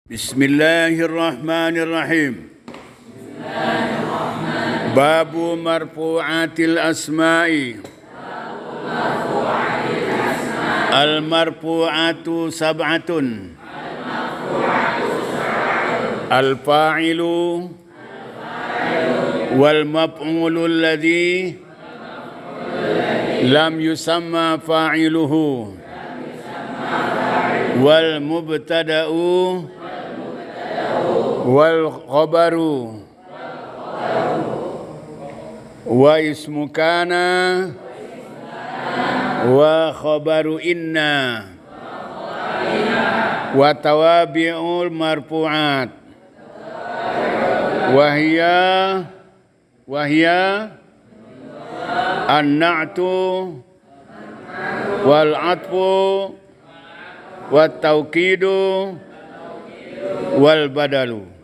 Bismillahirrahmanirrahim. Babu marfu'atil asma'i. Al-marfu'atu sab'atun. Al-fa'ilu wal maf'ulu alladhi lam yusamma fa'iluhu wal mubtada'u wal khabaru wa ismu kana wa khabaru inna wa tawabi'ul marfu'at wahya an-na'tu wal atfu wat tawkidu wal badalu.